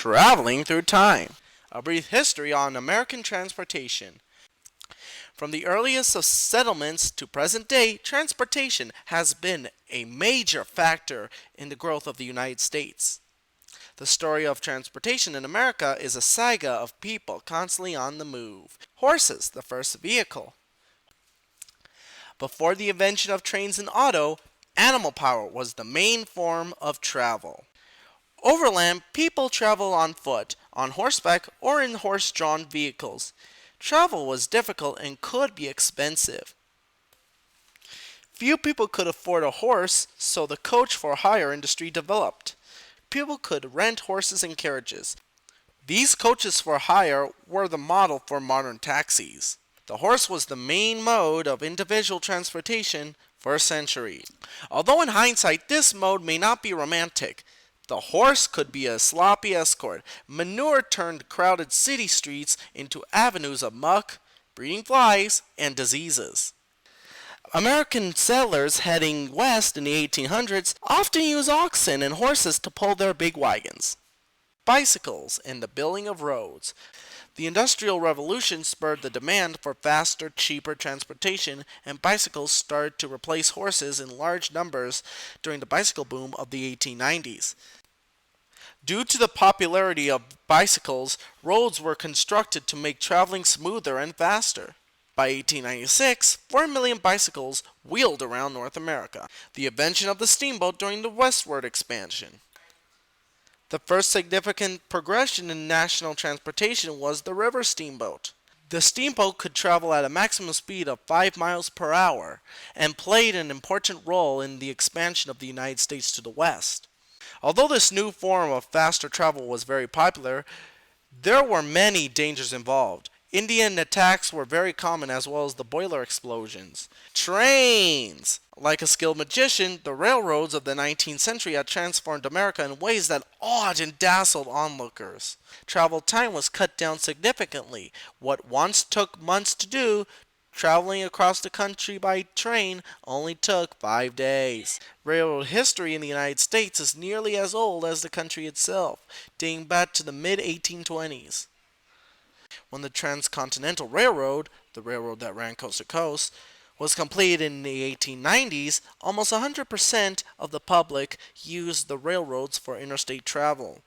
Traveling through time. A brief history on American transportation. From the earliest of settlements to present day, transportation has been a major factor in the growth of the United States. The story of transportation in America is a saga of people constantly on the move. Horses, the first vehicle. Before the invention of trains and auto, animal power was the main form of travel. Overland, people travel on foot, on horseback, or in horse-drawn vehicles. Travel was difficult and could be expensive. Few people could afford a horse, so the coach for hire industry developed. People could rent horses and carriages. These coaches for hire were the model for modern taxis. The horse was the main mode of individual transportation for a century. Although in hindsight this mode may not be romantic, the horse could be a sloppy escort. Manure turned crowded city streets into avenues of muck, breeding flies, and diseases. American settlers heading west in the 1800s often used oxen and horses to pull their big wagons. Bicycles and the building of roads. The Industrial Revolution spurred the demand for faster, cheaper transportation, and bicycles started to replace horses in large numbers during the bicycle boom of the 1890s. Due to the popularity of bicycles, roads were constructed to make traveling smoother and faster. By 1896, 4 million bicycles wheeled around North America. The invention of the steamboat during the westward expansion. The first significant progression in national transportation was the river steamboat. The steamboat could travel at a maximum speed of 5 miles per hour and played an important role in the expansion of the United States to the west. Although this new form of faster travel was very popular, there were many dangers involved. Indian attacks were very common, as well as the boiler explosions. Trains! Like a skilled magician, the railroads of the 19th century had transformed America in ways that awed and dazzled onlookers. Travel time was cut down significantly. What once took months to do, traveling across the country by train only took 5 days. Railroad history in the United States is nearly as old as the country itself, dating back to the mid-1820s. When the Transcontinental Railroad, the railroad that ran coast to coast, was completed in the 1890s, almost 100% of the public used the railroads for interstate travel.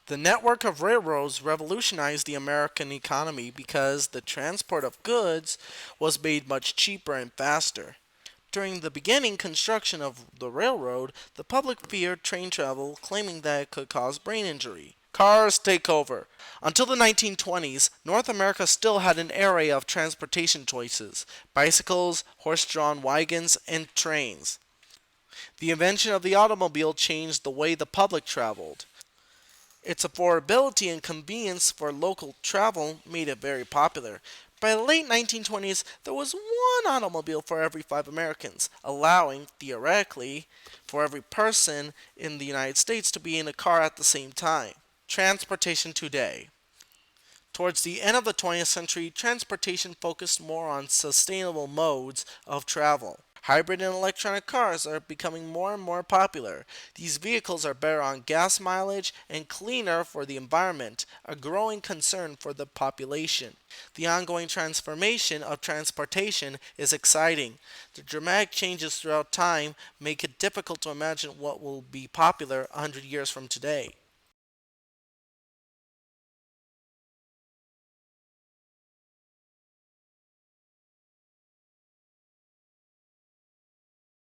The network of railroads revolutionized the American economy because the transport of goods was made much cheaper and faster. During the beginning construction of the railroad, the public feared train travel, claiming that it could cause brain injury. Cars take over. Until the 1920s, North America still had an array of transportation choices: bicycles, horse-drawn wagons, and trains. The invention of the automobile changed the way the public traveled. Its affordability and convenience for local travel made it very popular. By the late 1920s, there was one automobile for every 5 Americans, allowing, theoretically, for every person in the United States to be in a car at the same time. Transportation today. Towards the end of the 20th century, transportation focused more on sustainable modes of travel. Hybrid and electronic cars are becoming more and more popular. These vehicles are better on gas mileage and cleaner for the environment, a growing concern for the population. The ongoing transformation of transportation is exciting. The dramatic changes throughout time make it difficult to imagine what will be popular 100 years from today.